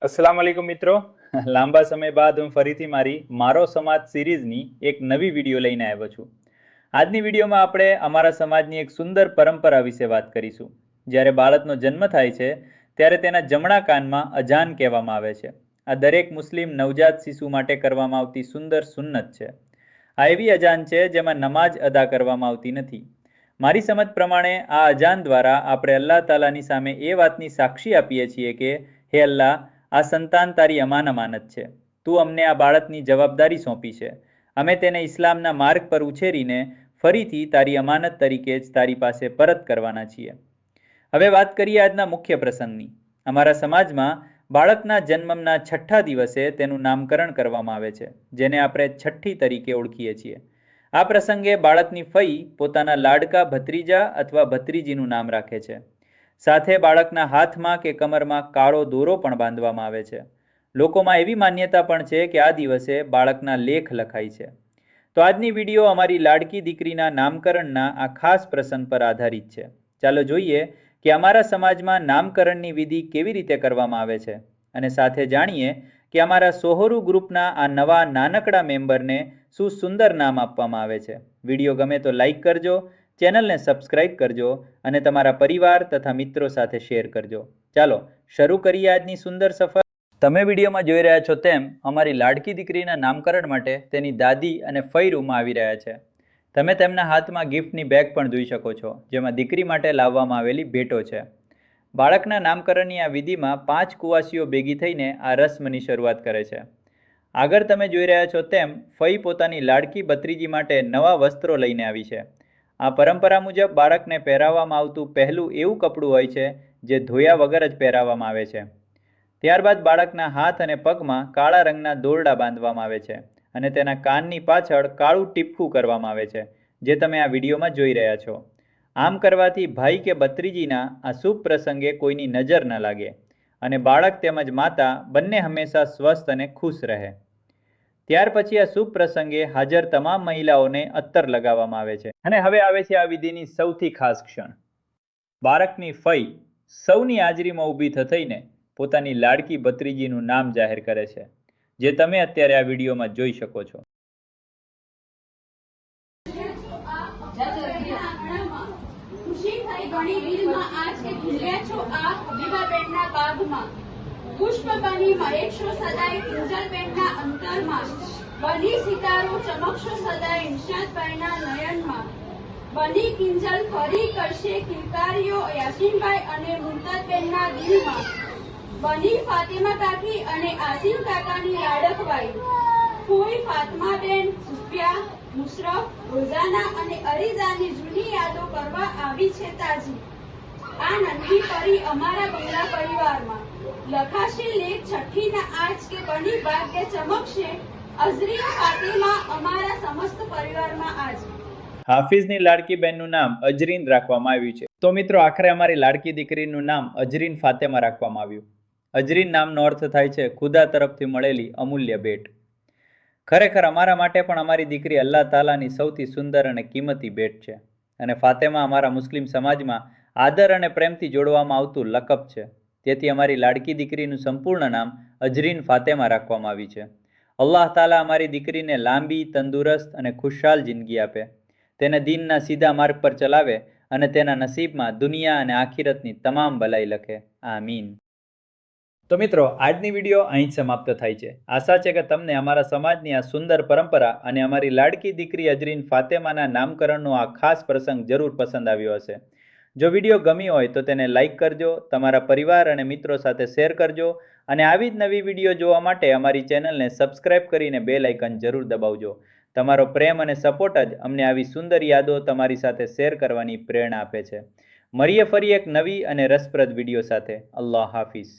अस्सलाम वालेकुम મિત્રો લાંબા સમય બાદ હું ફરીથી મારી મારો સમાજ સિરીઝની એક નવી વિડીયો લઈને આવ્યો છું। આજની વિડીયોમાં આપણે અમારા સમાજની એક સુંદર પરંપરા વિશે વાત કરીશું। જ્યારે બાળકનો જન્મ થાય છે ત્યારે તેના જમણા કાનમાં અજાન કહેવામાં આવે છે। આ દરેક મુસ્લિમ નવજાત શિશુ માટે કરવામાં આવતી સુંદર સુન્નત છે। આ એવી અજાન છે જેમાં નમાજ અદા કરવામાં આવતી નથી। મારી સમજ પ્રમાણે આ અજાન દ્વારા આપણે અલ્લાહ તાલાની સામે એ વાતની સાક્ષી આપીએ છીએ કે હે અલ્લાહ, આ સંતાન તારી અમાનત છે। તું અમને આ બાળકની જવાબદારી સોંપી છે। અમે તેને ઇસ્લામના માર્ગ પર ઉછેરીને ફરીથી તારી અમાનત તરીકે જ તારી પાસે પરત કરવાના છીએ। હવે વાત કરીએ આજના મુખ્ય પ્રસંગની। અમારા સમાજમાં બાળકના જન્મના છઠ્ઠા દિવસે તેનું નામકરણ કરવામાં આવે છે, જેને આપણે છઠ્ઠી તરીકે ઓળખીએ છીએ। આ પ્રસંગે બાળકની ફઈ પોતાના લાડકા ભત્રીજા અથવા ભત્રીજીનું નામ રાખે છે। સાથે બાળકના હાથમાં કે કમરમાં કાળો દોરો પણ બાંધવામાં આવે છે। લોકોમાં એવી માન્યતા પણ છે કે આ દિવસે બાળકના લેખ લખાય છે। તો આજની વિડીયો અમારી લાડકી દીકરીના નામકરણના આ ખાસ પ્રસંગ પર આધારિત છે। ચાલો જોઈએ કે અમારા સમાજમાં નામકરણની વિધિ કેવી રીતે કરવામાં આવે છે, અને સાથે જાણીએ કે અમારા સોહરુ ગ્રુપના આ નવા નાનકડા મેમ્બરને શું સુંદર નામ આપવામાં આવે છે। વિડીયો ગમે તો લાઈક કરજો, ચેનલને સબસ્ક્રાઇબ કરજો અને તમારા પરિવાર તથા મિત્રો સાથે શેર કરજો। ચાલો શરૂ કરીએ આજની સુંદર સફર। તમે વિડીયોમાં જોઈ રહ્યા છો તેમ અમારી લાડકી દીકરીના નામકરણ માટે તેની દાદી અને ફઈ રૂમમાં આવી રહ્યા છે। તમે તેમના હાથમાં ગિફ્ટની બેગ પણ જોઈ શકો છો, જેમાં દીકરી માટે લાવવામાં આવેલી ભેટો છે। બાળકના નામકરણની આ વિધિમાં 5 કુવાસીઓ ભેગી થઈને આ રસ્મની શરૂઆત કરે છે। આગળ તમે જોઈ રહ્યા છો તેમ ફઈ પોતાની લાડકી ભત્રીજી માટે નવા વસ્ત્રો લઈને આવી છે। આ પરંપરા મુજબ બાળકને પહેરાવવામાં આવતું પહેલું એવું કપડું હોય છે જે ધોયા વગર જ પહેરાવવામાં આવે છે। ત્યારબાદ બાળકના હાથ અને પગમાં કાળા રંગના દોરડા બાંધવામાં આવે છે અને તેના કાનની પાછળ કાળું ટીપકું કરવામાં આવે છે, જે તમે આ વિડીયોમાં જોઈ રહ્યા છો। આમ કરવાથી ભાઈ કે ભત્રીજીના આ શુભ પ્રસંગે કોઈની નજર ન લાગે અને બાળક તેમજ માતા બંને હંમેશા સ્વસ્થ અને ખુશ રહે। ત્યાર પછી આ શુભ પ્રસંગે હાજર તમામ મહિલાઓને અત્તર લગાવવામાં આવે છે। અને હવે આવે છે આ વિધિની સૌથી ખાસ ક્ષણ। બાળકની ફઈ સૌની હાજરીમાં ઊભી થઈને પોતાની લાડકી ભત્રીજીનું નામ જાહેર કરે છે, જે તમે અત્યારે આ વિડીયોમાં જોઈ શકો છો। પુષ્પ બની મહેકશો સદાય કિંજલબેનના અંતરમાં, બની સિતારો ચમકશો સદાય નિશાંતભાઈના નયનમાં, બની કિંજલ ફરી કરશે કિલકારીઓ યાસીનભાઈ અને મુમતાજબેનના દિલમાં, બની ફાતિમા કાકી અને આસિમ કાકાની લાડકવાઈ, ફોઈ ફાતમાબેન, સુફિયા, મુશરફ, રોઝાના અને અરીઝાની જૂની યાદો કરવા આવી છે તાજી। આ નન્હી પરી અમારા બંગલા પરિવારમાં લખાશે લેખ છઠ્ઠીના આજ કે બની ભાગ્ય ચમકશે અઝરીન ફાતિમા અમારા સમસ્ત પરિવારમાં આજ। હાફિઝની લાડકી બહેનનું નામ અજરીન રાખવામાં આવ્યું છે। તો મિત્રો, આખરે અમારી લાડકી દીકરીનું નામ અજરીન ફાતેમા રાખવામાં આવ્યું। અજરીન નામનો અર્થ થાય છે ખુદા તરફથી મળેલી અમૂલ્ય ભેટ। ખરેખર અમારા માટે પણ અમારી દીકરી અલ્લાહ તાલાની સૌથી સુંદર અને કિંમતી ભેટ છે। અને ફાતેમા અમારા મુસ્લિમ સમાજમાં આદર અને પ્રેમથી જોડવામાં આવતું લકબ છે। તેથી અમારી લાડકી દીકરીનું સંપૂર્ણ નામ અજરીન ફાતેમા રાખવામાં આવી છે। અલ્લાહ તાલા અમારી દીકરીને લાંબી, તંદુરસ્ત અને ખુશહાલ જિંદગી આપે, તેને દીનના સીધા માર્ગ પર ચલાવે અને તેના નસીબમાં દુનિયા અને આખિરતની તમામ ભલાઈ લખે। આમીન। તો મિત્રો, આજની વિડીયો અહીં જ સમાપ્ત થાય છે। આશા છે કે તમને અમારા સમાજની આ સુંદર પરંપરા અને અમારી લાડકી દીકરી અજરીન ફાતેમાના નામકરણનો આ ખાસ પ્રસંગ જરૂર પસંદ આવ્યો હશે। જો વિડીયો ગમી હોય તો તેને લાઈક કરજો, તમારા પરિવાર અને મિત્રો સાથે શેર કરજો અને આવી જ નવી વિડીયો જોવા માટે અમારી ચેનલને સબસ્ક્રાઇબ કરીને બેલ આઇકન જરૂર દબાવજો। તમારો પ્રેમ અને સપોર્ટ જ અમને આવી સુંદર યાદો તમારી સાથે શેર કરવાની પ્રેરણા આપે છે। મળીએ ફરી એક નવી અને રસપ્રદ વિડીયો સાથે। અલ્લાહ હાફિઝ।